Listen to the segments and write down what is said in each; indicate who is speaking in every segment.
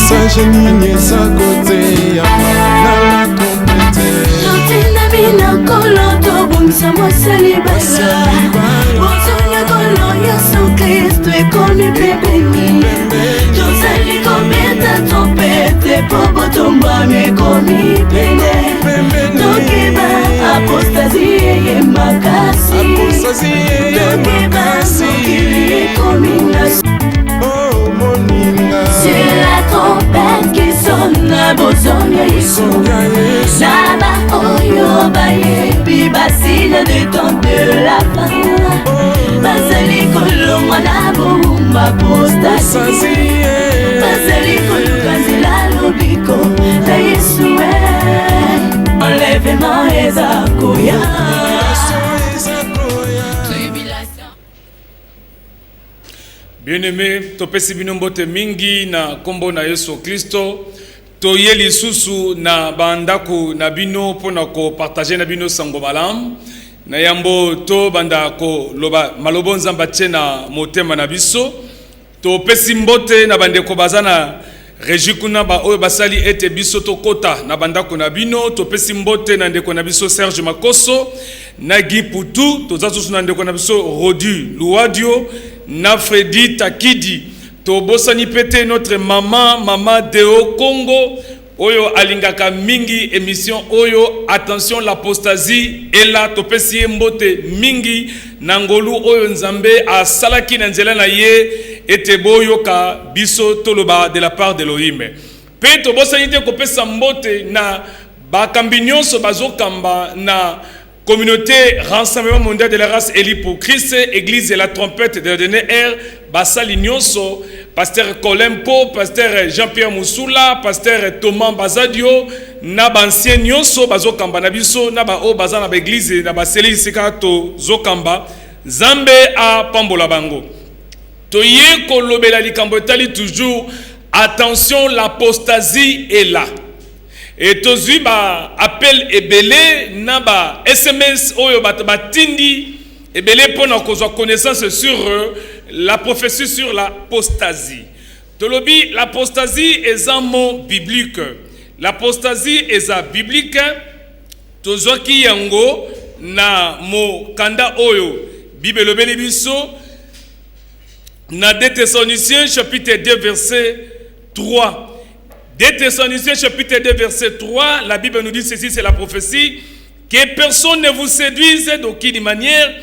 Speaker 1: message nini eza kote ya mana trompete
Speaker 2: Totina bina kolo tobungisa mosali basa Bozonga kolo Yesu Kristo ekomi pembeni Tozali kobeta trompete po botomba mekomi pene Tokiba apostasie ye makasi Tokiba mokili ekomi nasi C'est la trompette qui sonne à Bozonga Yesu Naba oyo baye Pi basile des temps de la fin Basali kolongwa na bomba apostasi Basali kolukazela lobiko Na Yesu Enlèvement ezakoya
Speaker 3: Bien-aimé, topesi bino mbote mingi na kombo na Yesu Kristo. Toye lisusu na bandako na bino pona ko partager na bino sango malam. Na yambo to bandako loba malobo nzamba tena motema na biso. Topesi mbote na bandeko bazana rejikuna ba oyo basali ete biso to kota na bandako na bino. Topesi mbote na ndeko na biso Serge Makoso. Na Giputu, tozasusu na ndeko na biso Rodu Luadio. Na Freddy Takidi tobosani pete notre maman Deo Congo oyo alingaka mingi émission oyo attention l'apostasie et la topesi mbote mingi nangolu oyo nzambe asalaki na nzela na ye ete boyo ka biso toloba de la part de Elohim pe tobosani te kopesa mbote na bakambi nyonso bazokamba na Communauté Rassemblement Mondial de la Race Élie pour Christ, Église et la trompette de la dernière ère, Bassali Nyonso, Pasteur Colempo, Pasteur Jean-Pierre Moussula, Pasteur Thomas Bazadio, Naba ancien Nyonso, Bazokamba Nabiso, Naba O Bazana Église, Naba Seli Sekato Zokamba, Zambe a Pambola Bango. Toye Kolobela Likambo Tali toujours, attention, l'apostasie est là. Et tozu ba appel ebele na ba SMS oyo batindi ebele pona kozwa connaissance sur la prophétie sur l'apostasie. Tolobi l'apostasie est un mot biblique. L'apostasie est un biblique. Tozwa ki yango na mo kanda oyo Bible lobeli biso na 2 Thessaloniciens chapitre 2 verset 3. 2 Thessaloniciens chapitre 2 verset 3, la Bible nous dit ceci, c'est la prophétie, que personne ne vous séduise d'aucune manière,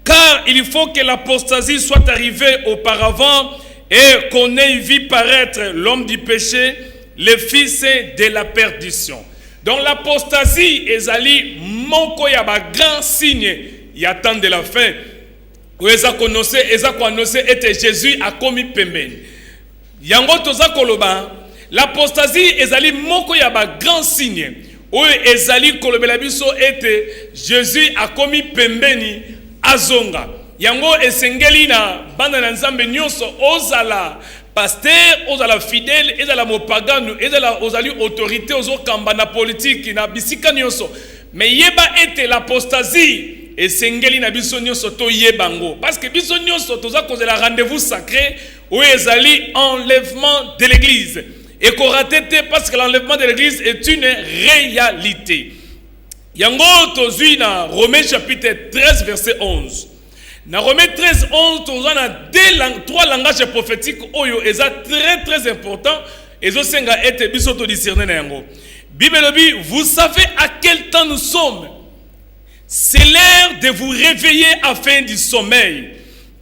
Speaker 3: car il faut que l'apostasie soit arrivée auparavant et qu'on ait vu paraître l'homme du péché, le fils de la perdition. Donc l'apostasie est allée, moko ya ba grand signe, il y a temps de la fin, où eza annoncé était Jésus a commis pembeni. Yango toza koloba, l'apostasie ezali moko ya ba grand signe oyo ezali kolobela biso ete Jésus a commis pembeni azonga yango esengeli na banda na nzambe nyonso ozala pasteur ozala fidèle ezala mopagano ezala ozali autorité ozokamba na politique na bisika nyonso mais yeba ete l'apostasie esengeli na biso nyonso to yebango parce que biso nyonso toza kozela rendez-vous sacré oyo ezali enlèvement de l'église. Et qu'on rate parce que l'enlèvement de l'église est une réalité. Yango tozui na Romains chapitre 13 verset 11. Na Romains 13 11 tozui na trois langages prophétiques oyo eza très important et zo senga ete biso to discerner na yango. Bible dit vous savez à quel temps nous sommes. C'est l'heure de vous réveiller afin du sommeil.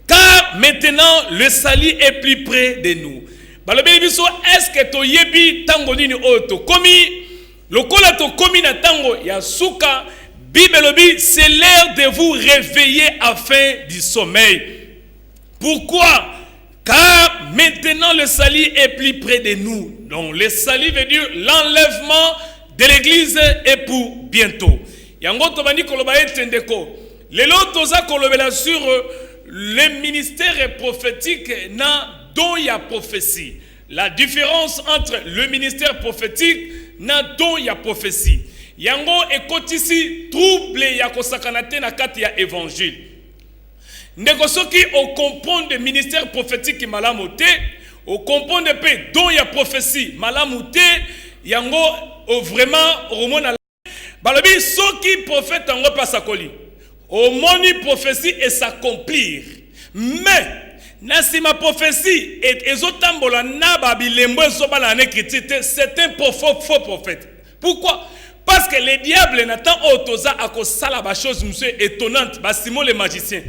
Speaker 3: Car maintenant le salut est plus près de nous. Est-ce que to yebi tango nini oto komi lokola to komi na tango ya suka Bible dit c'est l'heure de vous réveiller afin du sommeil. Pourquoi? Car maintenant le salut est plus près de nous. Donc le salut veut dire l'enlèvement de l'église est pour bientôt. Yango to bani koloba etendeko. Lelo toza kolobela sur le ministère prophétique na don ya prophétie. La différence entre le ministère prophétique na don ya prophétie. Yango ekotisi trouble ya kosakanate na kati ya évangile. Ndeko soki o comprendre le ministère prophétique malamu te, au comprendre paix dont il y a prophétie malamouté yango vraiment romona balobi soki prophète yango pas sakoli au moni prophétie et s'accomplir mais nasi ma prophétie et ezotambola na babilembo ezobala na écriture c'est un faux prophète. Pourquoi? Parce que les diables n'attendent autoza à kosala ba chose monsieur étonnante ba Simon le magicien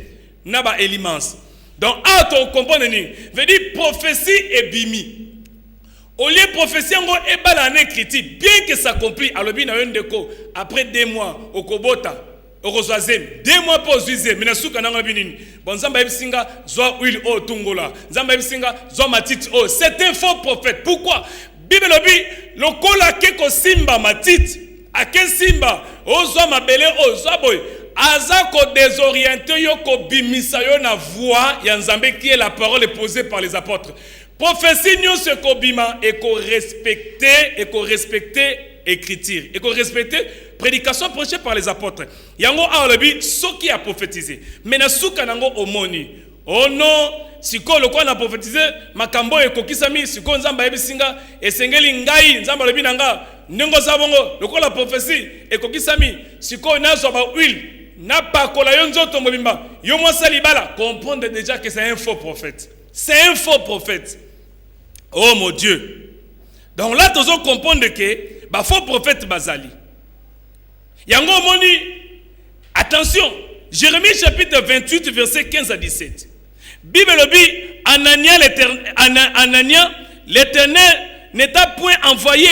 Speaker 3: na ba élimance. Donc auto comprendre ni veut dire prophétie et bimi. Au lieu prophétie ngo ebala na écriture bien que ça accomplit alobi na yondeko après 2 mois au kobota au rosoisem 2 mois pour zuize minasuka na ngabinini bon nzamba ebisinga zo huile au tungola nzamba ebisinga zo matiti oh c'est un faux prophète. Pourquoi? Bible lobi lokola keko simba matiti ake simba ozo mabele ozo boy aza ko désorienter yo ko bimisa yo na voix ya nzambe qui est la parole posée par les apôtres. Prophétie nyonso ko bima et ko respecter écriture et ko respecter prédication prêchée par les apôtres. Yango alobi soki a prophétisé mais na suka nango omoni oh non siko lokwa na prophétisé makambo ekokisami siko nzamba yebisinga esengeli ngai nzamba lobi nanga ndenge zabongo lokola prophétie ekokisami siko nazo ba huile na pakola yo nzoto mobimba yo mwasa libala comprendre déjà que c'est un faux prophète. C'est un faux prophète. Oh mon Dieu. Donc là tous on comprendre que ba faux prophète bazali. Yango moni attention Jérémie chapitre 28 verset 15 à 17. Bible lobi Anania l'Éternel n'est pas point envoyé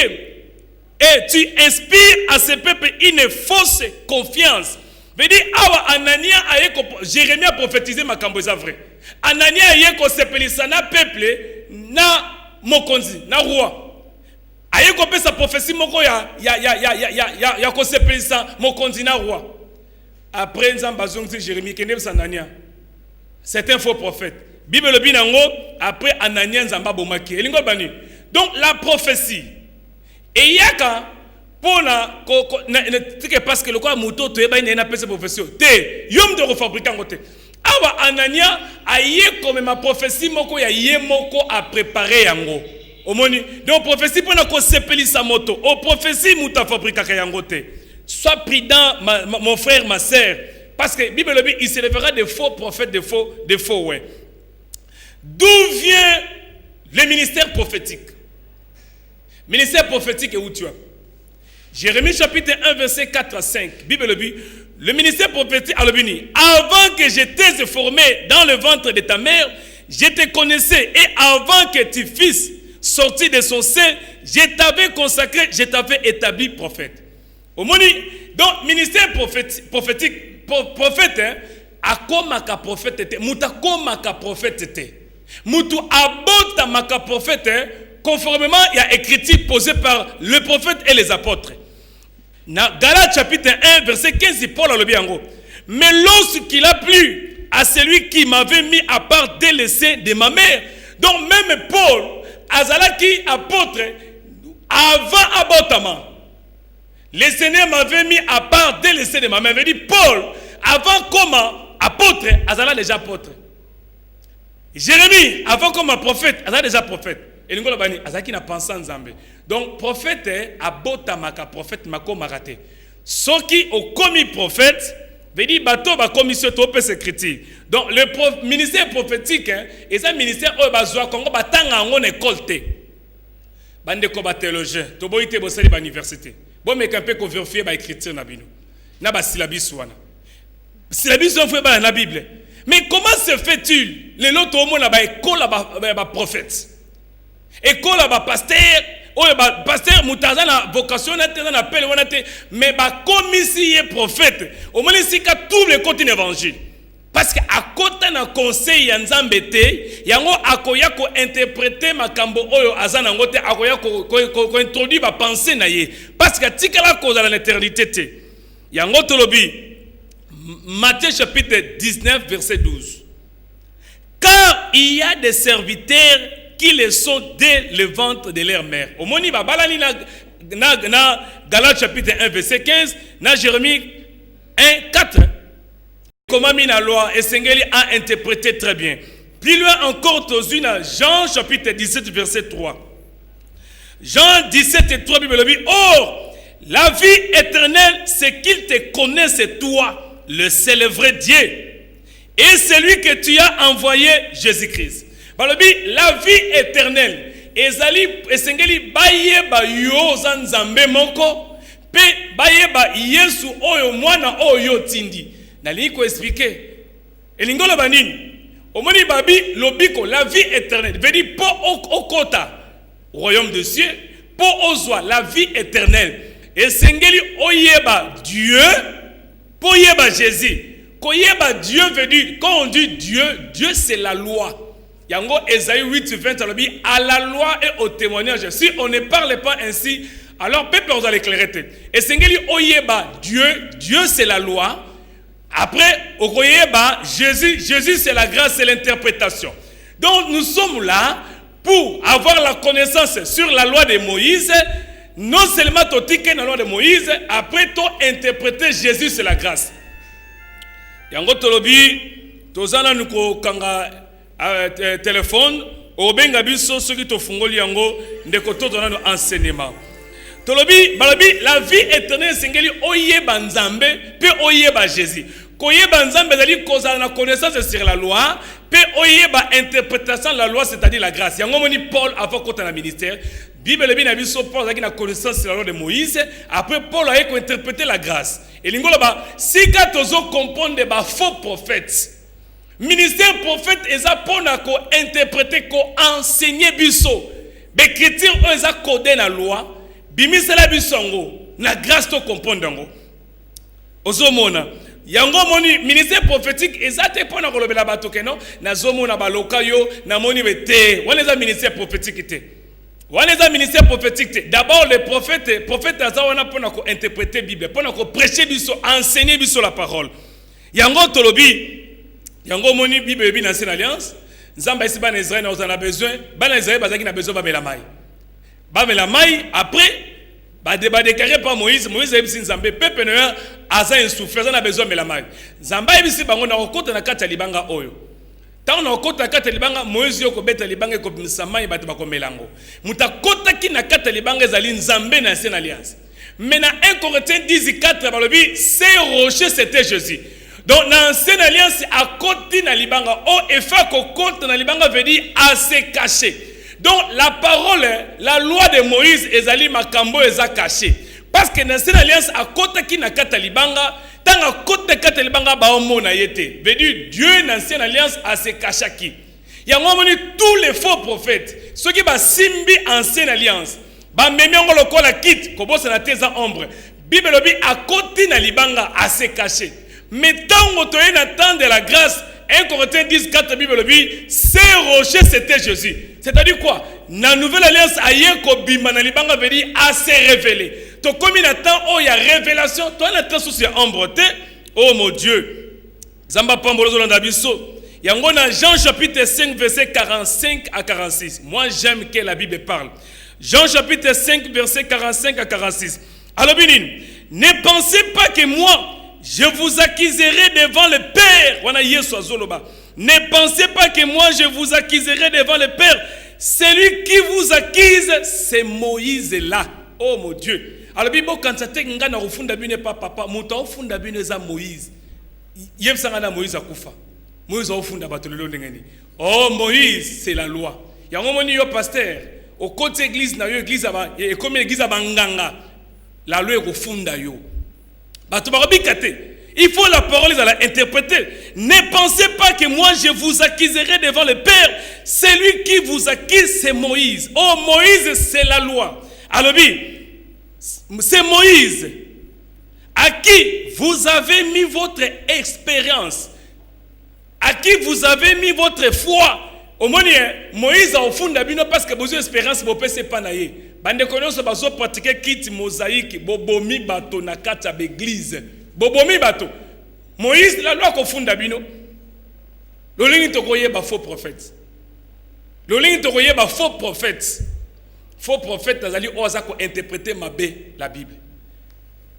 Speaker 3: et tu inspires à ce peuple une fausse confiance. Veut dire awa Anania ayeko Jérémie a prophétisé makambo za vrai. Anania ayeko sepelisa na peuple na mokonzi na roi. Ayeko pesa prophétie moko ya ko sepelisa mokonzi na roi. Après nzamba zongi Jérémie kende sa Anania. C'est un faux prophète. Bible le binango après Anania nzamba bomaki. Elingo bani. Donc la prophétie et yaka pona parce que le quoi moto to eba ina pesa prophétie te yom de refabriquer ngote awa Anania aye comme ma prophétie moko ya ye moko a préparer yango omoni donc prophétie pona ko sepelisa moto o prophétie muta fabriquer yango te. Sois prudent mon frère ma sœur parce que Bible le dit il se lèvera des faux prophètes des faux ouais. D'où vient le ministère prophétique? Ministère prophétique et où tu as Jérémie chapitre 1 verset 4 à 5. Bible le dit le ministère prophétique à l'obéni. Avant que je t'ai formé dans le ventre de ta mère, je te connaissais et avant que tu fusses sorti de son sein, je t'avais consacré, je t'avais établi prophète. Au moni donc ministère prophétique prophète hein, akomaka prophète était muta komaka prophète était mutu abota maka prophète hein, conformément à l'écriture posée par le prophète et les apôtres. Dans Galates chapitre 1 verset 15 Paul a le bien gros. Mais lorsqu'il a plu à celui qui m'avait mis à part dès le sein de ma mère, donc même Paul azalaki apôtre avant abotama. Le Seigneur m'avait mis à part dès le sein de ma mère. Il dit Paul avant comme apôtre azala déjà apôtre. Jérémie avant comme prophète azala déjà prophète. Et nous avons dit na pensé en Zambé. Donc prophète abota maka prophète mako marate. Soki au commis prophète veut dire bateau ba commission to peut s'écrire. Donc le ministère prophétique et ça ministère o bazwa kongo batanga ngone école te. Bande ko ba théologien, to boité bo sali ba université. Bon mais quand peut ko vérifier ba écriture na bino. Na ba syllabus wana. Syllabus on fait ba na Bible. Mais comment se fait-il les loto mo na ba école ba prophète? École ba pasteur oyo ba pasteur mutaza na vocation na te na appel wana te mais ba commissie prophète au moins sika tout le côté d'évangile parce que à côté na conseil ya nzambe te yango akoya ko interpréter makambo oyo azana ngote akoya ko introduire ba pensée na ye parce que tikala cause à l'éternité te yango tolobi Matthieu chapitre 19 verset 12 car il y a des serviteurs qui le sont dès le ventre de leur mère. Au moni ba balani na Galates chapitre 1 verset 15, na Jérémie 1 4. Comment mina loi et Sengeli a interprété très bien. Plus loin encore, Jean chapitre 17, verset 3. Jean 17 et 3, Bible dit, or, la vie éternelle, c'est qu'ils te connaissent, toi, le seul vrai Dieu, et celui que tu as envoyé, Jésus-Christ. La vie éternelle, ezali esengeli bayeba yo zanzambe moko, pe bayeba Yesu oyo mwana oyo tindi. Nali ko expliquer. Elingolo banini. Omoni babi lobiko la vie éternelle. Veut dire po okota royaume de cieux, po ozwa la vie éternelle. Esengeli oyeba Dieu, po yeba Jésus. Koyeba Dieu veut dire, quand on dit Dieu, Dieu c'est la loi. Yango Esaïe 8, 20, à la loi et au témoignage. Si on ne parle pas ainsi, alors peuple on va l'éclairer. Et Sengeli oyeba Dieu, Dieu c'est la loi. Après, oyeba Jésus c'est la grâce et l'interprétation. Donc nous sommes là pour avoir la connaissance sur la loi de Moïse. Non seulement totiquer la loi de Moïse, après to interpréter Jésus c'est la grâce. Yango tolobi tozana nuko kanga téléphone au benga biso ceux qui to fungoli yango ndeko tozana no enseignement. Tolobi balabi la vie éternelle sengeli oyeba nzambe pe oyeba Jésus. Koyeba nzambe zali kozala na connaissance sur la loi pe oyeba interprétation de la loi c'est-à-dire la grâce. Yango moni Paul avant kota na ministère Bible bi na biso Paul zaki na connaissance sur la loi de Moïse après Paul a interprété la grâce. Et lingolo ba si ka tozo comprendre ba faux prophètes. Ministère prophète eza pona ko interpréter ko enseigner biso. Be chrétien eza codé na loi, bimisela bisongo na grâce to comprendre ngo. Ozomona yango moni ministère prophétique eza te pona ko lobela bato keno na zomona baloka yo na moni bete. Wana eza ministère prophétique te. Wana eza ministère prophétique te. D'abord le prophète eza wana pona ko interpréter Bible, pona ko prêcher biso, enseigner biso la parole. Yango tolobi yango moni Bible bi na ancienne alliance nzamba isi bana Israël na ozana besoin bana Israël bazaki na besoin ba melamai après ba déclaré par Moïse ebisi nzambe peuple na aza insouffrant na besoin melamai nzamba ebisi bango na okota na kati ya libanga oyo tant na okota na kati ya libanga Moïse yo ko beta libanga ko bimisa mai bato ba ko melango mutakota ki na kati ya libanga ezali nzambe na ancienne alliance mais na 1 Corinthiens 10:4 balobi ces rochers c'était Jésus. Donc, dans l'ancienne alliance, à côté de Libanga, et fait qu'au côté de Libanga veut dire à se cacher. Donc, la parole, la loi de Moïse, Ezali Makambo, Eza caché. Parce que dans l'ancienne alliance, à côté de Nakata Libanga, tant à côté de Kata Libanga, Baomo na yete. Veut dire Dieu, dans l'ancienne alliance, à se cacher qui. Il y a tous les faux prophètes, ceux qui ba simbi ancienne alliance, ba memiongo lokola kit, kobo se na teza ombre. Bible lobi à côté de Libanga, à se cacher. Mais tant que tu as de la grâce, 1 Corinthiens 10, 4, Bible dit, ces rochers c'était Jésus. C'est-à-dire quoi? La nouvelle alliance, Bimana veut dire à se révéler. Tu comme il attend, oh, il y a révélation, tu as l'attend sur ces ombres. Oh mon Dieu. Zamba Pambolo Landabiso. Il y a un Jean chapitre 5, verset 45 à 46. Moi j'aime que la Bible parle. Jean chapitre 5, verset 45 à 46. Alors, ne pensez pas que moi, je vous accuserai devant le Père. Ne pensez pas que moi je vous accuserai devant le Père. Celui qui vous accuse, c'est Moïse là. Oh mon Dieu. Alors, quand tu as au fond de pas papa, mon au fond de Moïse. Yem sangana Moïse a kufa. Moïse au fond de oh Moïse, c'est la loi. Il y a un moment où pasteur, au côté église, et comme l'église a banganga, la loi est au fond de yo. Il faut la parole à la interpréter. Ne pensez pas que moi je vous accuserai devant le Père. Celui qui vous accuse, c'est Moïse. Oh, Moïse, c'est la loi. Alors, c'est Moïse à qui vous avez mis votre expérience, à qui vous avez mis votre foi. Au moins, Moïse a au fond d'abino parce que vos espérances ne peuvent pas naïe. Bande connaissance baso pratiquer kit mosaïque bobomi bato na kata l'église. Bobomi bato. Moïse la loi ko funda bino. Lolingi to koye ba faux prophète. Lolingi to koye ba faux prophète. Faux prophète azali oza ko interpréter mabe la Bible.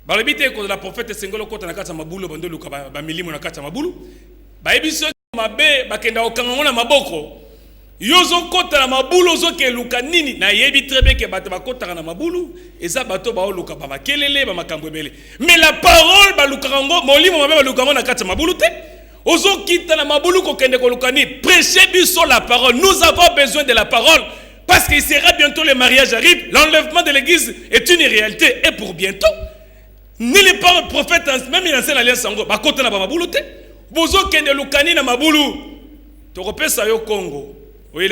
Speaker 3: Ba lebite ko la prophète sengolo kota na kata mabulu bando luka ba milimo na kata mabulu. Ba ebiso mabe bakenda okanga na maboko. Yozo kota na mabulu zo ke luka nini na yebi très bien que bato bakota na mabulu eza bato ba luka ba makelele ba makambo ebele. Mais la parole ba luka ngo molimo mabe ba luka ngo na kati mabulu te. Ozo kita na mabulu ko kende ko luka ni prêcher biso la parole. Nous avons besoin de la parole parce qu'il sera bientôt le mariage arrive, l'enlèvement de l'église est une réalité et pour bientôt. Ni les prophètes même dans l'ancienne alliance ngo ba kota na ba mabulu te. Bozo kende lukani na mabulu. To repesa yo Congo. Mais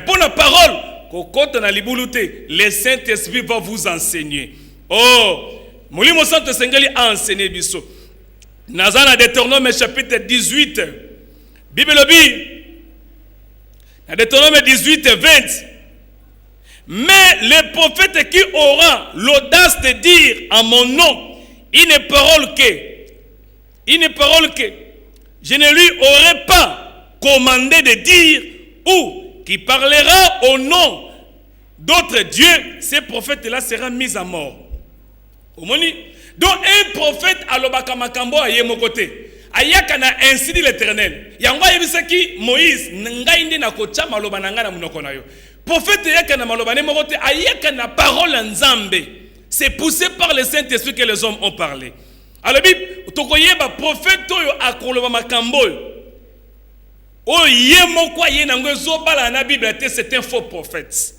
Speaker 3: pour la parole, le Saint-Esprit va vous enseigner. Oh, Moulimo Saint-Esprit a enseigné biso. Nazana Deutéronome chapitre 18. Bible obi. Deutéronome 18 20. Mais le prophète qui aura l'audace de dire en mon nom une parole que je ne lui aurai pas commandé de dire ou qui parlera au nom d'autres dieux, ce prophète-là sera mis à mort. Omoni. Donc un prophète alobaka makambo aye mokote. Ayaka na ainsi dit l'Éternel. Yangwa yebisaki Moïse ngai ndi na kocha maloba nanga na munoko na yo. Prophète yaka na maloba ne mokote ayaka na parole nzambe. C'est poussé par le Saint-Esprit que les hommes ont parlé. Alors Bible tokoyeba prophète oyo akoloba makambo. Oh, yemoko yenango zobala na Bible c'est un faux prophète.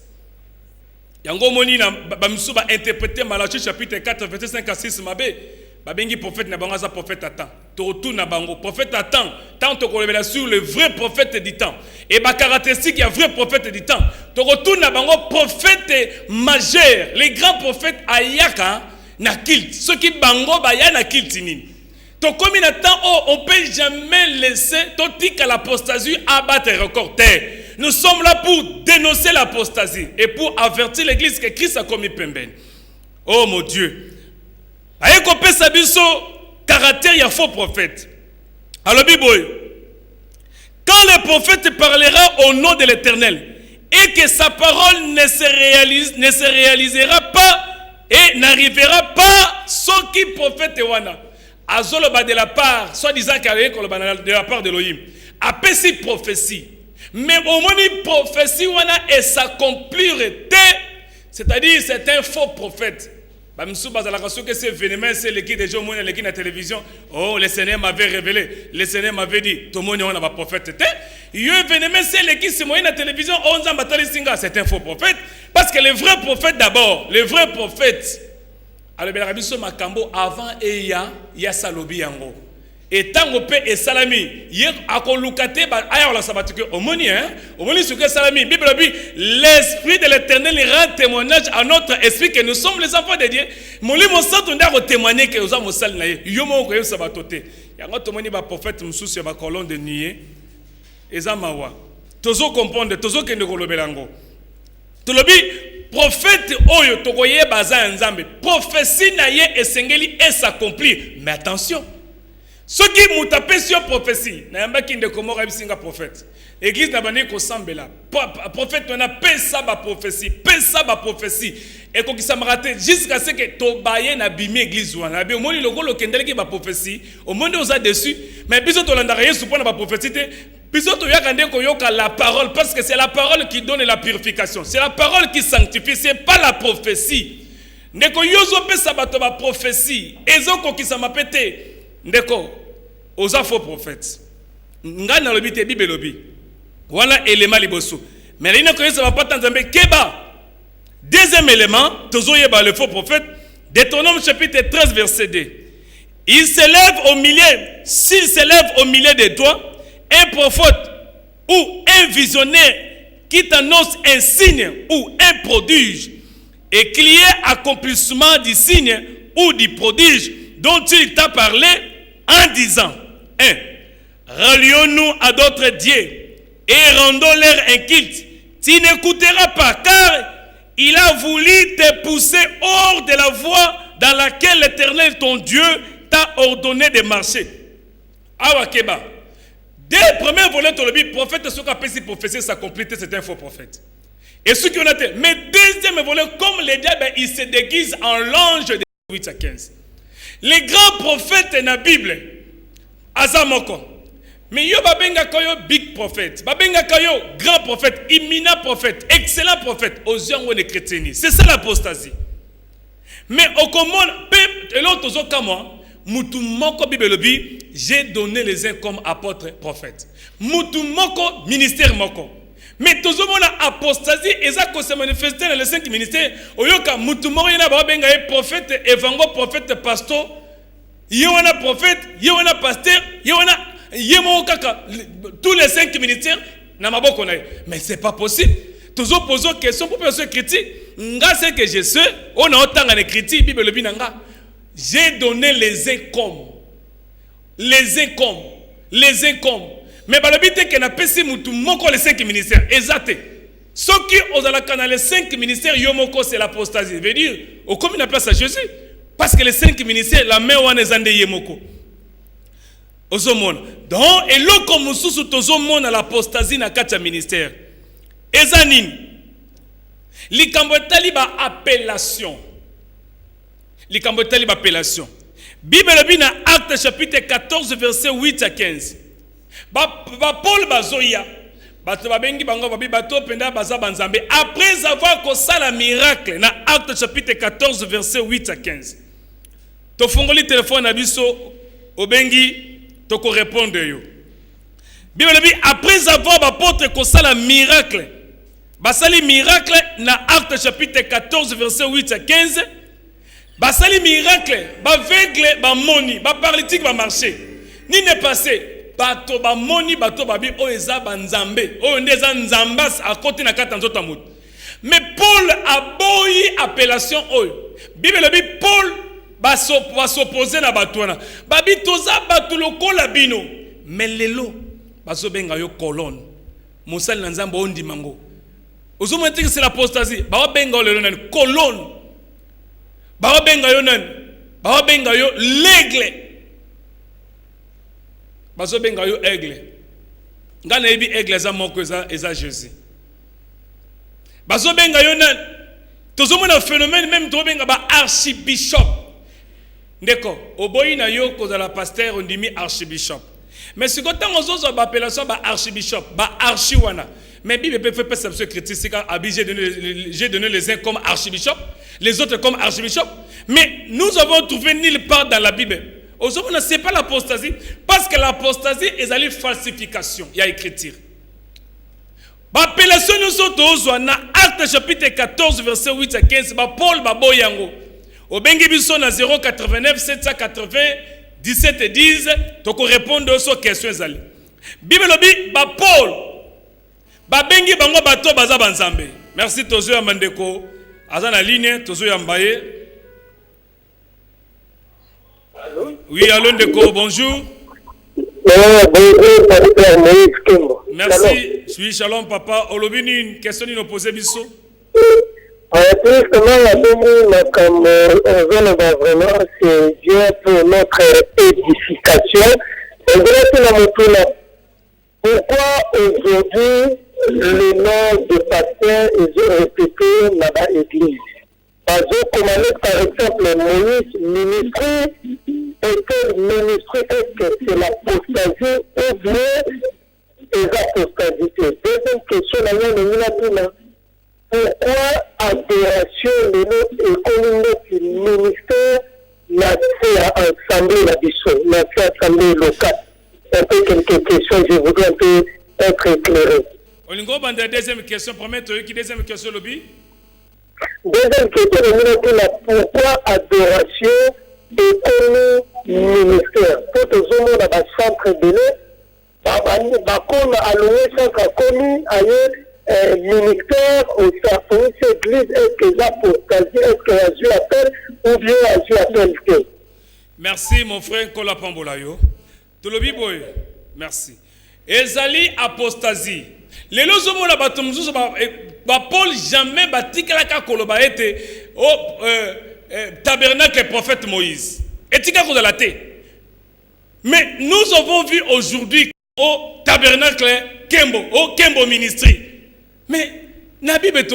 Speaker 3: Yango moni na bamsuba interpréter Malachie chapitre 4 verset 5 à 6 mabe. Babengi prophète na bango za prophète attend. To retourne na bango prophète attend. Tant to révéler sur le vrai prophète du temps. Et ba caractéristique il y a vrai prophète du temps. To retourne na bango prophète majeur, les grands prophètes ayaka na kilt. Ceux qui bango ba ya na kilt nini. Donc, comme il attend, on ne peut jamais laisser à l'apostasie abattre un record. Nous sommes là pour dénoncer l'apostasie et pour avertir l'église que Christ a commis pemben. Oh mon Dieu. Aïe, qu'on peut savoir caractère, il y a faux prophète. Alors, Bible, quand le prophète parlera au nom de l'Éternel et que sa parole ne se réalisera pas et n'arrivera pas, sans qui prophète wana. Azoloba de la part, soi-disant de la part de l'Elohim. Après ces prophéties. Mais au moment où prophétie et s'accomplir, c'est-à-dire c'est un faux prophète. Que c'est événement, c'est l'équipe des gens, l'équipe de la télévision. Oh, le Seigneur m'avait révélé. Le Seigneur m'avait dit, tout le monde a un prophète. Événement, c'est l'équipe, c'est moyen de la télévision. C'est un faux prophète. Parce que le vrai prophète d'abord, le vrai prophète. Alors, avant et ya salobi yango. Et tant que et salami, hier à kolukate ba aya la sabatike omoni ce que salami Bible dit l'esprit de l'Éternel rend témoignage à notre esprit que nous sommes les enfants de Dieu. Molimo santo ndako témoigner que nous avons sal na ye. Yomo ko sabatote. Yango tomoni ba prophète mususu ba colonne de nuit. Ezamawa. Tozo comprendre, tozo kende kolobelango. Tolobi prophète oyo tokoye baza nzambe prophétie na ye esengeli et s'accomplir mais attention ceux qui mutapé sur prophétie na yamba kinde komora bisinga prophète église na bani ko sambela prophète on a pesa ba prophétie et ko kisamarate jusqu'à ce que tobaye na bimi église wana be moni lokolo kendele ki ba prophétie au monde osa dessus mais biso to landara yesu pona ba prophétie la parole, parce que c'est la parole qui donne la purification. C'est la parole qui sanctifie, ce n'est pas la prophétie. Ndeko yozo pe sabato ba prophétie. Ezoko qui s'amapete. Ndeko oza faux prophète. Ngana lobi te Bible lobi. Voilà élément liboso. Mais il ne connaît pas tant de keba. Deuxième élément, tozo yeba le faux prophète. Deutéronome chapitre 13 verset 2. Il s'élève au milieu, s'il s'élève au milieu de toi, un prophète ou un visionnaire qui t'annonce un signe ou un prodige et qu'il y ait accomplissement du signe ou du prodige dont il t'a parlé en disant 1. Rallions-nous à d'autres dieux et rendons-leur un culte. Tu n'écouteras pas car il a voulu te pousser hors de la voie dans laquelle l'Éternel ton Dieu t'a ordonné de marcher. Awakeba. Dès le premier volet de le prophète, ce qu'a fait prophétie s'accomplit, c'est un faux prophète. Et ce qui en a été. Mais deuxième volet, comme les diables, il se déguise en l'ange de 8 à 15. Les grands prophètes dans la Bible, Azamoko, Mais yo babenga kayo big prophète, babenga kayo grand prophète, imminent prophète, excellent prophète, aux yeux de chrétiens. C'est ça l'apostasie. Mais au commun, et l'autre aux autres moi, mutu moko bibelobi, j'ai donné les uns comme apôtres prophètes. Mutu moko ministère moko. Mais tout le monde a apostasie et ça se manifesté dans les 5 ministères. Oyoka mutu moko yana babenga prophète, évangile, prophète, pasteur, yéwana prophète, yéwana pasteur, yéwana tous les 5 ministères mais c'est pas possible. Toujours poser une question pour personne critique. Nga c'est que je sais, on a autant de critiques, Bible le binanga. J'ai donné les incômes. Mais le but est que n'a pas si mutu moko les 5 ministères. Exact. Ce qui aux dans les 5 ministères yomoko c'est l'apostasie. Veut dire au comme il a place à Jésus parce que les 5 ministères la main on est ande yomoko. Donc, et l'eau comme nous sous tout monde à l'apostasie na katia ministère. Ezanine. Likambotali ba appellation. Likambotali ba appellation. Bible bina Acte chapitre 14 verset 8 à 15. Ba Paul bazoya. Bato babengi bango babi bato penda baza banzambe après avoir causé la miracle na Acte chapitre 14 verset 8 à 15. To fongoli téléphone na biso obengi toko répondre yo. Bible dit après avoir apporté un miracle. Basali miracle na Acte chapitre 14 verset 8 à 15. Basali miracle, ba aveugle, ba moni, ba paralytique ba marcher. Ni ne passé, bato ba moni, bato babi o eza ba nzambe. O ndeza nzambas à côté na kata nzota mutu. Mais Paul a boyi appellation oyo. Bible dit Paul va s'opposer na batouana. Babi toza batu lokola bino. Mais lelo baso benga yo colonne. Mosal na nzambo ondi mango. Ozomo que c'est l'apostasie. Ba benga lelo nan colonne. Ba benga yo nan. Ba benga yo l'aigle. Baso benga yo aigle. Ngana ebi aigle za moko eza Jésus. Baso benga yo nan. Tozomo na phénomène même to benga ba archbishop. Ndeko, oboyi na yo kozala pasteur on dit archbishop. Mais si quand on ose l'appellation ba archbishop, ba archiwana. Mais Bible peut faire perception critique j'ai donné les uns comme archbishop, les autres comme archbishop. Mais nous avons trouvé nulle part dans la Bible. Aujourd'hui, ce n'est pas l'apostasie parce que l'apostasie est la falsification. Il y a écriture. L'appellation nous sommes dans Acte chapitre 14 verset 8 à 15. Paul Baboyango. Au bengi biso na 089 780 17 et 10 toko répondre aux questions zali. Bible bi ba Paul ba bengi bango bato baza banzambe. Merci tozo ya mandeko azana ligne tozo ya mbaye. Oui, allô ndeko, bonjour. Merci. Je suis Shalom papa. Olobini une question ni opposé biso.
Speaker 4: Justement, la zone vraiment, c'est Dieu pour notre édification. Pourquoi aujourd'hui le nom de pasteur est répété dans l'église? Parce que, par exemple, Moïse, ministre, est-ce que c'est l'apostasie ou bien les apostasités? Deuxième question, pourquoi adoration de nos économies ministère n'a fait assemblée la biso, n'a fait assemblée locale? Un peu quelques questions, je voudrais un peu être éclairé.
Speaker 3: Olingo bande deuxième question, première qui deuxième question lobby.
Speaker 4: Deuxième question, pourquoi adoration économie ministère? Pour tout le monde dans le centre de l'île, on a alloué centre commis ailleurs. Ministère au service église, est-ce que l'apostasie, est-ce que Jésus appelle ou bien Jésus appelle que?
Speaker 3: Merci mon frère Kola Pambolayo. Tolobi boy. Merci. Ezali apostasie. Les lozomo la batomzuzo ba Paul jamais batikala ka koloba ete au tabernacle prophète Moïse. Etika ko de la té. Mais nous avons vu aujourd'hui au tabernacle Kembo, au Kembo ministry. Mais na Bible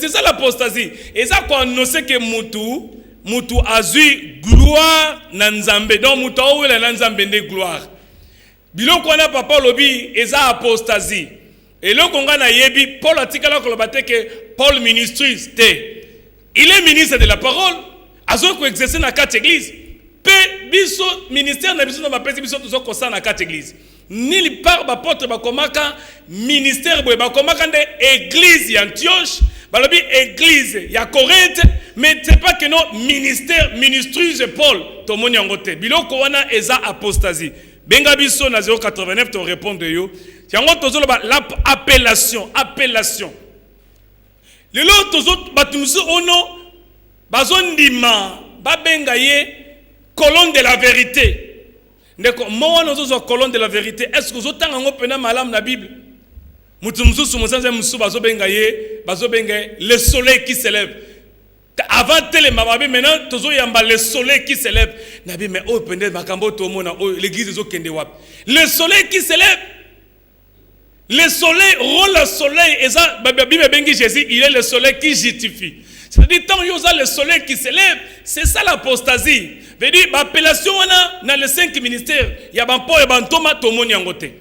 Speaker 3: c'est ça l'apostasie. Et ça qu'on annonce que mutu azui gloire na nzambe. Donc mutu awela na nzambe de gloire. biloko wana papa lobi eza apostasie. Et là qu'on a yebi Paul atikala kolobate que Paul ministre te. Il est ministre de la parole. Azo ko exercer na quatre églises. Pe biso ministère na biso na bapesi biso tuzo kosa na quatre églises. Ni par ba porte ba komaka ministère boye ba komaka nde église ya Antioche, balobi église ya Corinthe, mais c'est pas que non ministère ministrise Paul to moni ngote. Biloko wana eza apostasie. Benga biso na 089 to répondre yo. Yango tozo l'appellation. Les autres batumusu ono bazondima babenga ye colonne de la vérité. Ndeko mo no zo colonne de la vérité. Est-ce que vous otanga ngo pena malam na Bible? Mutumusu sumusanze musu bazobenga ye le soleil qui s'élève. Avant télé mababi maintenant tozo yamba le soleil qui s'élève. Nabi mais o pende makambo to mona l'église zo kende wap. Le soleil qui s'élève. Le soleil, rôle le soleil, et ça, Jésus, il est le soleil qui justifie. C'est-à-dire, tant qu'il y a le soleil qui s'élève, c'est ça l'apostasie. Veut dire, l'appellation, dans les 5 ministères, il y a un pot et un Thomas, tout le monde y.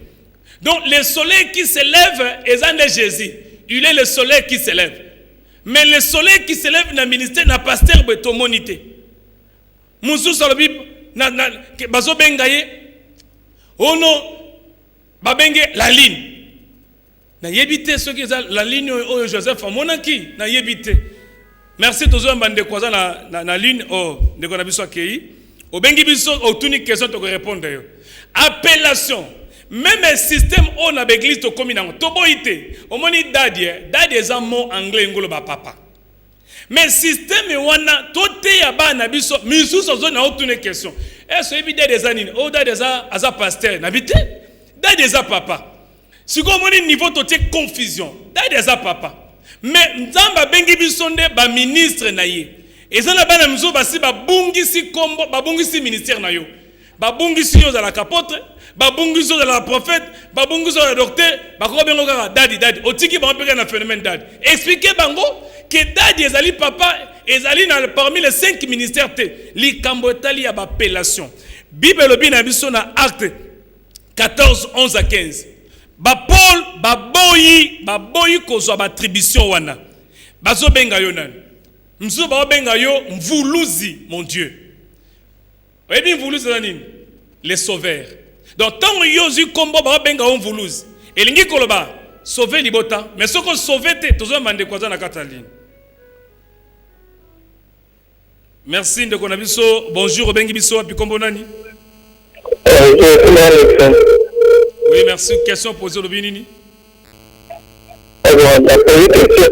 Speaker 3: Donc, le soleil qui s'élève, et ça, c'est Jésus. Il est le soleil qui s'élève. Mais le soleil qui s'élève dans le ministère, n'a pas pasteur, tout le monde y. Moussou, sur la Bible, Bazo Bengaye, oh non, Babenge, la ligne. Na yebite ceux qui ont la ligne au Joseph Monaki na yebite. Merci toujours mbande kwaza na ligne oh de kona biso akei. Obengi biso otuni question to répondre yo. Appellation. Même un système on a l'église to komi nango. To boite. Omoni dadie est un mot anglais ngolo ba papa. Mais système wana tote ya ba na biso misu sozo na otuni question. Est-ce que dadie des anine? Oh dadie za pasteur na bite? Dadie za papa. Si vous avez un niveau de confusion, c'est papa. Mais Nzamba bengi bisonde ba ministre na ye. Et ça na bana mzo basi ba bungisi kombo, ba bungisi ministère na yo. Ba bungisi yo za la capote, ba bungisi yo za la prophète, ba bungisi yo za docteur, ba ko bengo kaka daddy. Otiki ba mpeka na phénomène daddy. Expliquez bango que daddy ezali papa, ezali na parmi les 5 ministères te. Li kambotali ya ba appellation. Bible lobi na biso na acte 14 11 à 15. Ba Paul baboyi kozwa battribution wana bazobenga yo nani mzo babenga yo mvuluzi mon Dieu oyebi mvuluzi nani les sauveurs donc tant yo zu kombo babenga yo mvuluzi elingi koloba sauver libota mais soko sauver te tozo mande kwaza na kataline. Merci ndeko na biso bonjour obengi biso api kombo nani. Oui, merci. Question posée au Binini.
Speaker 4: Alors, la première question,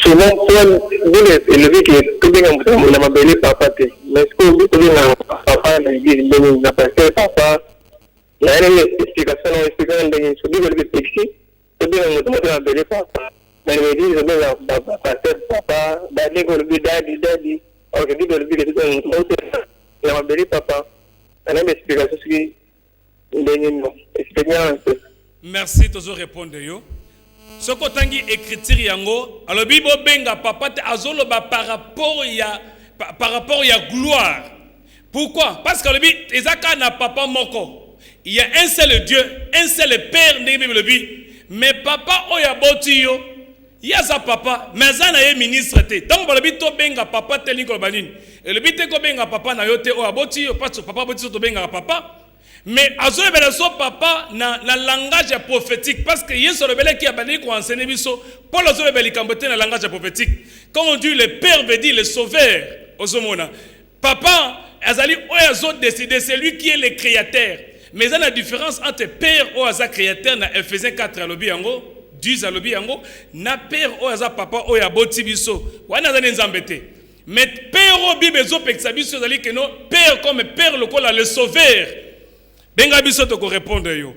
Speaker 4: souvent, Paul, il dit que tout le monde n'a pas belé papa. Mais ce que vous dites, papa, il n'a pas fait papa. Il y a une explication, il se dit que le texte, tout le monde n'a pas belé papa. Mais il dit que le papa, daddy, aujourd'hui, le but est il a belé papa.
Speaker 3: Merci toujours répondre yo. Ce que tangi écriture yango, alors bibo benga papa te azolo ba par rapport ya gloire. Pourquoi? Parce que le but ezaka na papa moko. Il y a un seul Dieu, un seul Père ndenge le but. Mais papa oya boti yo, ya sa papa, mais ça na ye ministre te. Donc le but to benga papa te linko banini. Et le but ko benga papa na yo te o aboti yo parce que papa boti to benga papa. Mais azoe bela so papa na langage prophétique parce que yeso le bela qui a bani ko enseigner biso Paul azoe bela kambote na langage prophétique. Quand on dit le père veut dire le sauveur ozomona. Papa azali oyazo décider c'est lui qui est le créateur. Mais il y a la différence entre père ou aza créateur na Ephésiens 4 alobi yango 10 alobi yango na père ou aza papa o ya boti biso wana za nzambete. Mais père au Bible zo peksa biso zali que non père comme père lokola le sauveur. Benga biso to ko répondre yo.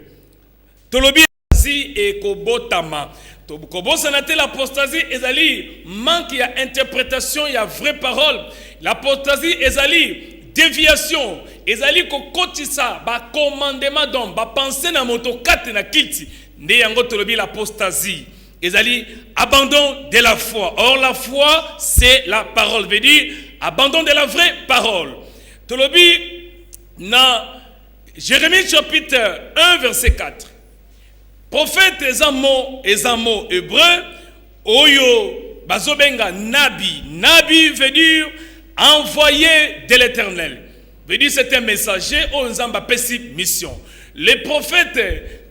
Speaker 3: Tolobi si et kobotama. To kobosa na tel apostasie ezali manque ya interprétation ya vraie parole. L'apostasie ezali déviation ezali ko kotisa ba commandement donc ba penser na moto 4 na kilti. Nde yango tolobi l'apostasie. Ezali abandon de la foi. Or la foi c'est la parole veut dire abandon de la vraie parole. Tolobi na Jérémie chapitre 1 verset 4. Prophète ezamo hébreu oyo bazobenga nabi. Nabi veut dire envoyé de l'Éternel. Veut dire c'est un messager on nzamba pesi mission. Les prophètes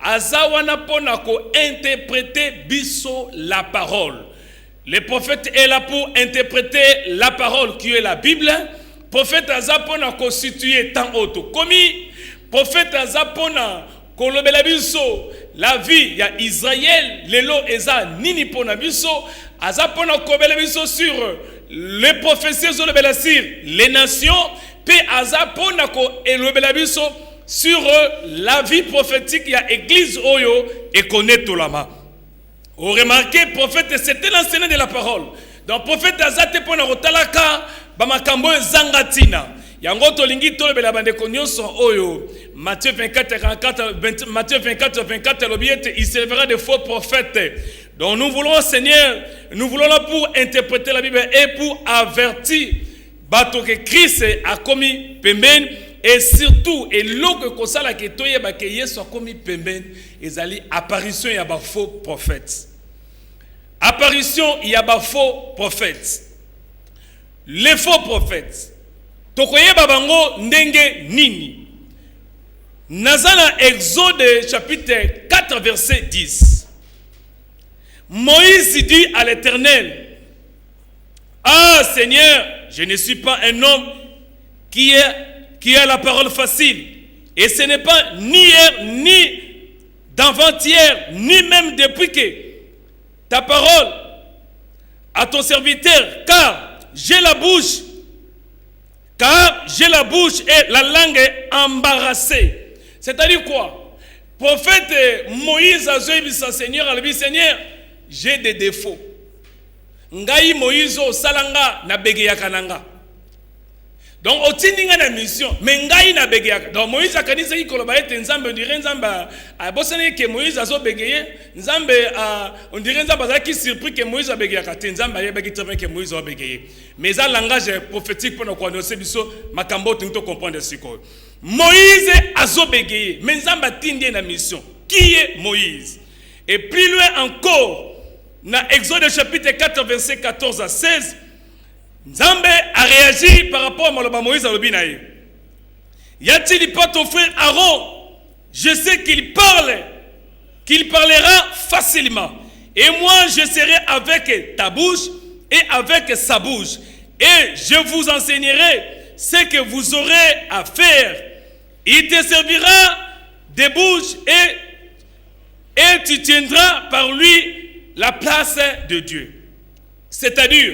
Speaker 3: azawana pona ko interpréter biso la parole. Le prophète est là pour interpréter la parole qui est la Bible. Prophète azapona constituer tant auto. Komi prophète azapona kolobela biso la vie ya Israël lelo eza nini pona biso azapona kobela biso sur les prophéties zolobela sur les nations pe azapona ko elobela biso sur la vie prophétique ya église oyo et connaît tolama. Vous remarquez, prophète, c'était l'enseignant de la parole. Donc, prophète azate pona rotalaka bamakambo zangatina. Yango tolingi tolo bela bande konyoso oyo. Matthieu 24 l'objet, il servira de faux prophètes. Donc, nous voulons, Seigneur, nous voulons là pour interpréter la Bible et pour avertir bato que Christ a commis pemben. Et surtout, et l'autre que ça la que toye ba que Yesu a commis pemben, ezali apparition ya ba faux prophètes. Apparition ya ba faux prophètes. Les faux prophètes. Tokoye babango ndenge nini. Nazana Exode chapitre 4 verset 10. Moïse dit à l'Éternel: Ah Seigneur, je ne suis pas un homme qui a la parole facile. Et ce n'est pas ni hier, ni d'avant-hier, ni même depuis que ta parole à ton serviteur, car j'ai la bouche et la langue est embarrassée. C'est-à-dire quoi? Prophète Moïse a dit à Seigneur, Seigneur, j'ai des défauts. Ngai Moïse salanga na begeya kananga. Donc, au tindinga na mission, mais ngai na begeya. Donc, Moïse a kanisa ki koloba ete nzambe, on dirait nzambe, a bosane que Moïse a zo begeye, nzambe, on dirait nzambe a qui surpris que Moïse a begeya kate, nzambe a yebaki très bien que Moïse a begeye. Mais ça, langage prophétique pour nous connaître, biso, makambo, tu nous comprendre ce qu'on. Moïse a zo begeye, mais nzambe a tindé na mission. Qui est Moïse? Et plus loin encore, dans Exode chapitre 4, verset 14 à 16, Nzambe a réagi par rapport à Maloba Moïse à l'obinaï. Y a-t-il pas ton frère Aaron? Je sais qu'il parlera facilement. Et moi, je serai avec ta bouche et avec sa bouche. Et je vous enseignerai ce que vous aurez à faire. Il te servira de bouche et tu tiendras par lui la place de Dieu. C'est-à-dire,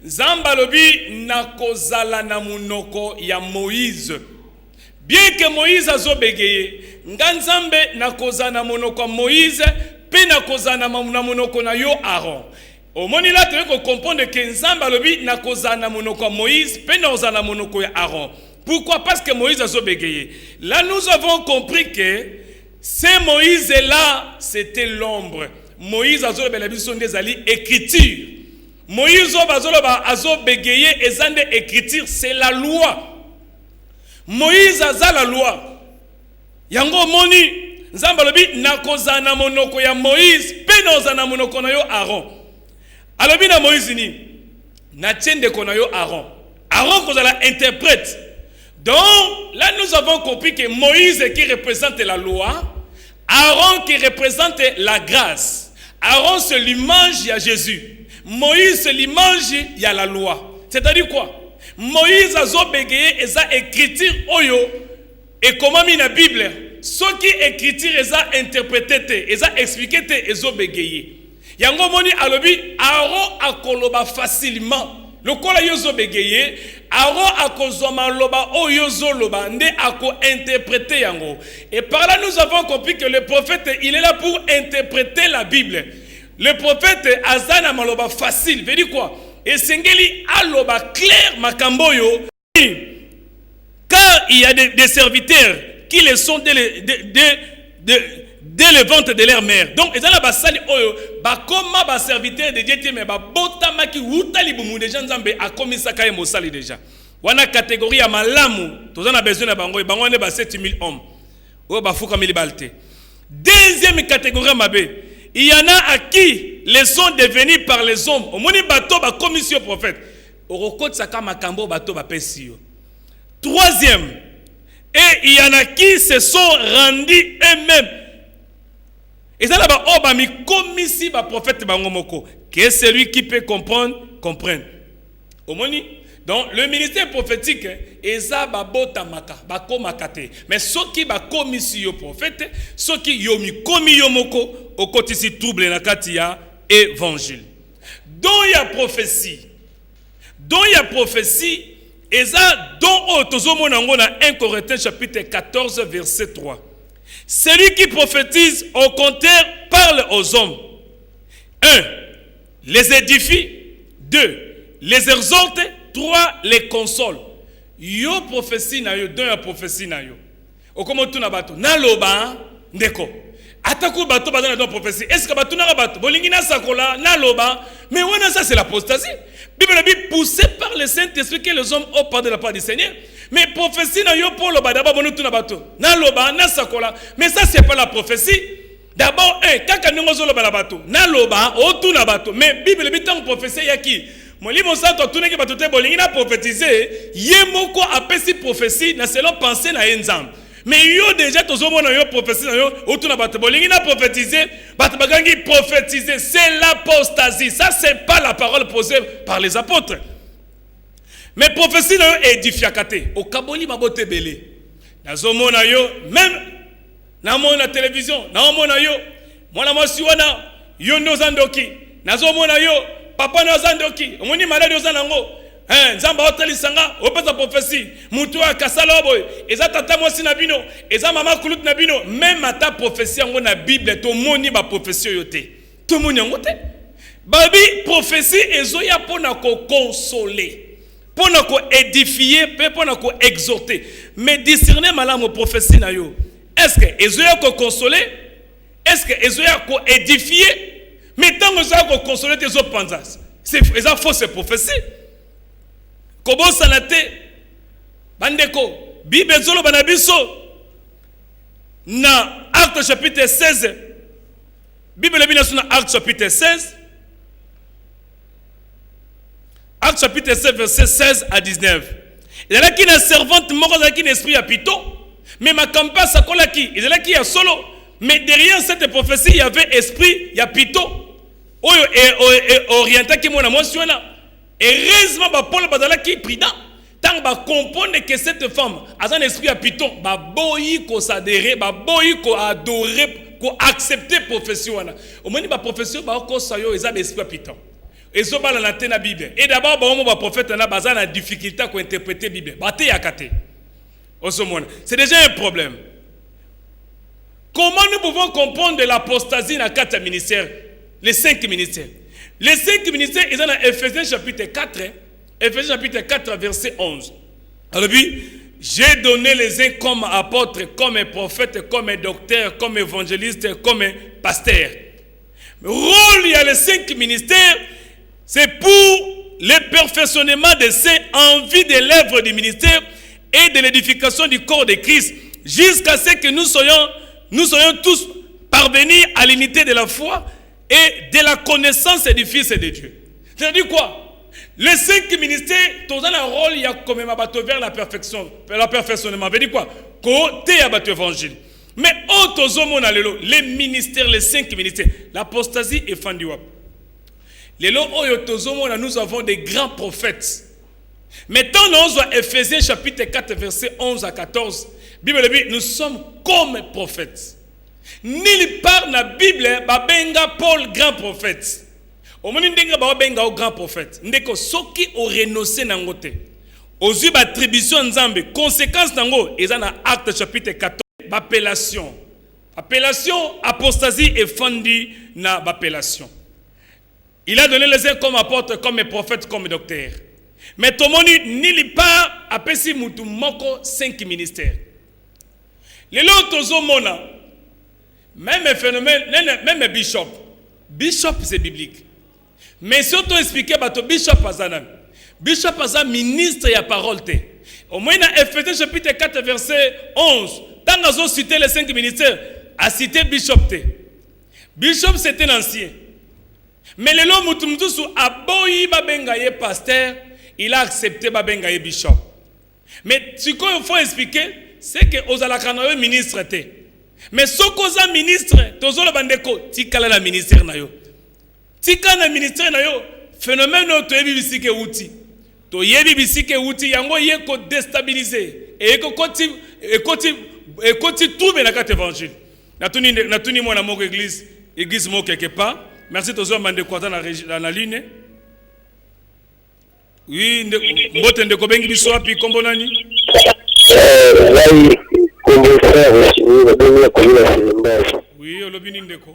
Speaker 3: Zambalobi nakozala na munoko ya Moïse. Bien que Moïse a zo begeye, nganzambe nakozala na munoko ya Moïse, pe nakozala na munoko na yo Aaron. Au moni là tu veux comprendre que Nzambalobi nakozala na munoko ya Moïse, pe nakozala na munoko ya Aaron. Pourquoi? Parce que Moïse a zo begeye. Là nous avons compris que ce Moïse là, c'était l'ombre. Moïse a zo belabiso ndezali écriture. Moïse azo bégayé ezande écriture, c'est la loi. Moïse a la loi. Yango moni nzambalobi nakozana monoko ya Moïse pe nozana monoko na yo Aaron. Alobi na Moïse ni na tiende kona yo Aaron. Aaron kozala interprète. Donc là nous avons compris que Moïse qui représente la loi, Aaron qui représente la grâce. Aaron c'est l'image à Jésus. Moïse c'est l'image, il y a la loi. C'est-à-dire quoi? Moïse a zo bégayé et ça écriture oyo et comment mis la Bible ce qui écriture et ça interprété et ça expliqué et zo bégayé. Yango moni alobi Aaron a koloba facilement. Le kola yozo bégayé Aaron a kozoma loba oyo zo loba nde ako interpréter yango. Et par là nous avons compris que le prophète il est là pour interpréter la Bible. Le prophète Azana maloba facile, veut dire quoi? Et Sengeli aloba clair makamboyo. Car il y a des serviteurs qui le sont dès le ventre de leur mère. Donc, ils ont la basali oyo, bakoma ba serviteur de Dieu mais ba botama ki wutali bumu déjà nzambe a commis ça kaye mosali déjà. wana catégorie ya malamu tozana besoin na bango bango ne ba 7000 hommes o ba fuka milibalte. Deuxième catégorie ya mabe, il y en a à qui les sont devenus par les hommes au moni bato ba commission prophète au rekot saka makambo bato ba pesio. Troisième, et il y en a qui se sont rendus eux-mêmes. Et ça là-bas, oh, bah, mi commissi, bah, prophète, bah, ngomoko. Que celui qui peut comprendre, comprenne. Au moni. Donc, le ministère prophétique, et ça, bah, botamaka, bah, komakate. Mais ceux qui, bah, commissi, yo prophète, ceux qui, yo mi commis, yo moko, au côté si trouble, na katia, évangile. Donc, il y a prophétie. Donc, il y a prophétie. Et ça, dans 1 Corinthiens chapitre 14, verset 3. Celui qui prophétise, au contraire, parle aux hommes. 1. Les édifie. 2. Les exhorte. 3. Les console. Yo prophétie na yo, don ya prophétie na yo. Okomo tu na bato. Na loba, ndeko. Atakou bato bazana don prophétie. Est-ce que bato na bato? Bolingi na sakola, na loba. Mais ouais, ça c'est l'apostasie. Bible poussé par le Saint-Esprit que les hommes ont parlé de la part du Seigneur. Mais prophétie na yo pour le bas d'abord tu na bato. Na loba, na sakola. Mais ça c'est pas la prophétie. D'abord kaka ningozo loba la bato. Na loba, o tu na bato. Mais Bible dit tant prophétie ya qui? Molimo santo tu n'es bato te bolingi na prophétiser. Yemoko apesi prophétie na selon pensée na enzam. Mais yo déjà tous hommes yo prophétie na yo autour na bato bolingi na prophétiser bato bagangi prophétiser c'est l'apostasie. Ça c'est pas la parole posée par les apôtres. Mais prophétie na yo édifiakate au kaboli mabote belé. Na zomo na yo même na mona télévision na mona yo mwana mwasi wana yo nozandoki na zomo na yo papa nozandoki omoni malade ozanango. Nzamba otelisanga opeza prophétie mutu akasala boy eza tata mwasi na bino eza mama kulut na bino même ata prophétie yango na Bible to moni ba prophétie yote to moni yango te babi prophétie ezoya pona ko consoler pona ko édifier pe pona ko exhorter mais discerner malamu prophétie na yo est-ce que ezoya ko consoler est-ce que ezoya ko édifier mais tant que ça ko consoler tes autres panzas c'est eza fausse prophétie. Kobo sanate bandeko Bible zolo banabiso na Acte chapitre 16 Bible bina suna Acte chapitre 16 Acte chapitre 16 verset 16 à 19. Il y a qui une servante moko qui un esprit à pito mais ma campagne ça kola qui il y a qui a solo mais derrière cette prophétie il y avait esprit il y a pito oyo et orienté qui mona motiona. Heureusement, Paul Bazala qui est prudent. Tant que comprendre que cette femme a un esprit à piton, boyi ko s'adhérer, boyi ko adorer, ko accepter profession. Au moins, la profession, ko sayo, ils ont l'esprit à piton. Et ça, la la Bible. Et d'abord, le prophète a besoin de difficulté pour interpréter la Bible. C'est déjà un problème. Comment nous pouvons comprendre l'apostasie dans 4 ministères, les 5 ministères? Les 5 ministères, ils sont dans Ephésiens chapitre 4, Ephésiens chapitre 4, verset 11. Alors, j'ai donné les uns comme apôtres, comme prophètes, comme docteurs, comme évangélistes, comme pasteurs. Le rôle, il y a les 5 ministères, c'est pour le perfectionnement des saints en vue de l'œuvre du ministère et de l'édification du corps de Christ, jusqu'à ce que nous soyons tous parvenus à l'unité de la foi et de la connaissance du Fils de Dieu. C'est-à-dire quoi? Les 5 ministères, tous ont un rôle, il y a quand même vers la perfection, le perfectionnement. Ça veut dire quoi? Côté à l'évangile. Mais les ministères, les 5 ministères, l'apostasie est fendue. Nous avons des grands prophètes. Mais tant nous avons Ephésiens chapitre 4, verset 11 à 14, Bible dit, nous sommes comme prophètes. Nulle part dans la Bible, babenga Paul grand prophète. Au moment où babenga grand prophète, ndeko soki o renoncé nangote. Aux yeux d'attribution nzambe, conséquence nango, ils ont Acte chapitre 14, appellation. Appellation, apostasie est fondue na appellation. Il a donné les uns comme apôtres, comme prophètes, comme docteurs. Mais tout le monde nulle part apesi mutu moko 5 ministères. Les autres mona même phénomène, même bishop c'est biblique. Mais surtout expliquer bato bishop azana. Bishop aza ministre ya parole te. Au moins dans Ephésiens chapitre 4 verset 11, tant qu'ils ont cité les 5 ministères, a cité Bishop te. Bishop c'était l'ancien. Mais le long mutumtusu aboyi babengaye pasteur, il a accepté babengaye bishop. Mais ce qu'il faut expliquer, c'est que ozalaka ministre te. Mais ce qu'on ministre, tozo le bandeko, tikala la ministère na yo. Tika na ministère na yo, phénomène no to yebi bisike outi. To yebi bisike outi yango ye ko déstabiliser et ko koti trouver la carte évangile. Natuni moi na mon église mo quelque part. Merci tozo bandeko dans la ligne. Oui, mbote ndeko bengi biso api kombo nani? Oui, olobini ndeko.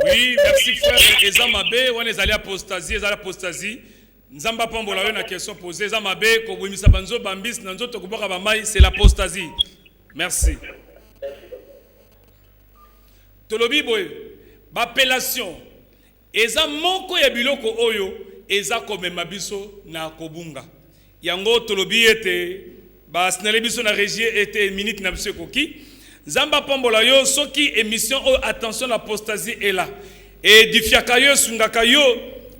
Speaker 3: Oui, merci frère. Ezamabe, on est allé apostasie. Nzamba pambola yo na question posée. Ezamabe, ko bimisa banzo bambis na nzoto ko boka bamai, c'est l'apostasie. Merci. Tolobi boy, bapellation. Eza moko ya biloko oyo, eza komema biso na kobunga. Yango tolobi ete, ba snele biso na régie ete minute na biso koki. Zamba pambola yo, soki émission oh, attention l'apostasie est là. Et difiaka yo, sungaka yo,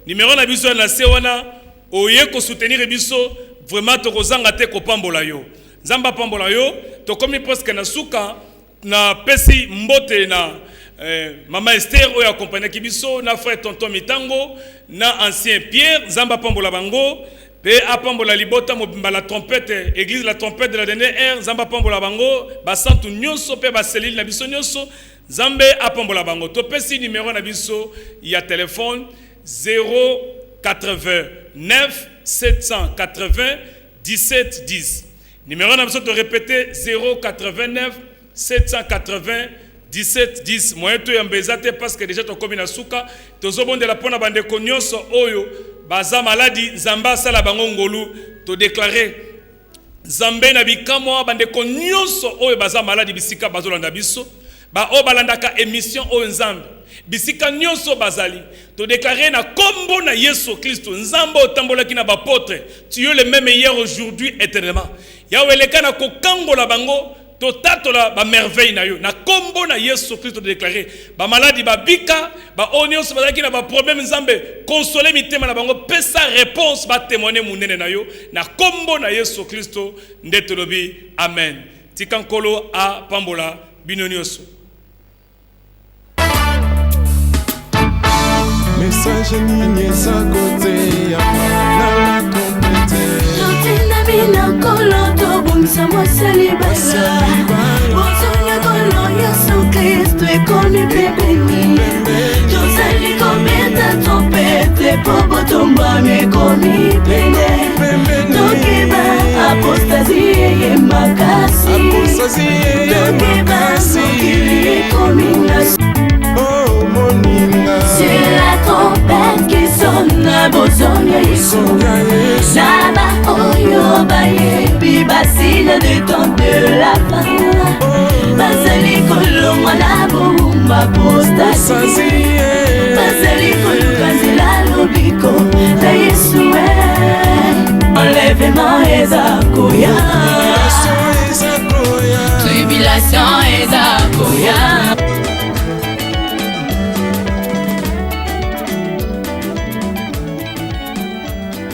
Speaker 3: numéro na biso na sewana, oye ko soutenir biso, vraiment to kozanga te ko pambola yo. Zamba pambola yo, to komi presque na suka, na pesi mbote na Maman Esther oyo accompagné kibiso na frère tonton Mitango na ancien Pierre Zamba pambola bango pe apambola libota mobimba la trompette église la trompette de la dernière ère Zamba pambola bango basantu nyonso pe baselile na biso nyonso Zambe apambola bango to pesi numéro na biso ya téléphone 089 780 17 10 numéro na biso to répéter 089 780 17 10 moyen to yambezate parce que déjà to komi na suka to zobonde la pona bande konyoso oyo baza maladi Zamba sala bango ngolu to déclarer Zambe na bikamo bande konyoso oyo baza maladi bisika bazolanda biso ba o balandaka émission o Nzambe bisika nyonso bazali to déclarer na kombo na Yesu Kristo Nzambe otambolaki na bapotre tu es le même hier aujourd'hui éternellement yaweleka na kokangola bango totatola ba merveille na yo na kombo na Yesu Kristo déclaré ba maladie ba bika ba onios bazaki na ba problème Nzambe consoler mitema na bango pesa réponse ba témoigner munene na yo na kombo na Yesu Kristo ndetolobi amen tikankolo a pambola binonioso
Speaker 1: message nini sa côté ya na trompete
Speaker 2: Totina bina kolo to bungsa mo salibala Bonsonya kolo Yesu Kristo e koni pepeni Josali kometa trompete Pobo tomba me komi pene Tokiba apostasie ye makasi Tokiba mokili komi nasi C'est la trompette qui sonne à Bozonia Yesu Naba oyo baye Bibasile de temps de la fin Basali kolo mwana bomba postasi Basali kolo kanzela lobiko La Yesu Enlèvement eza ko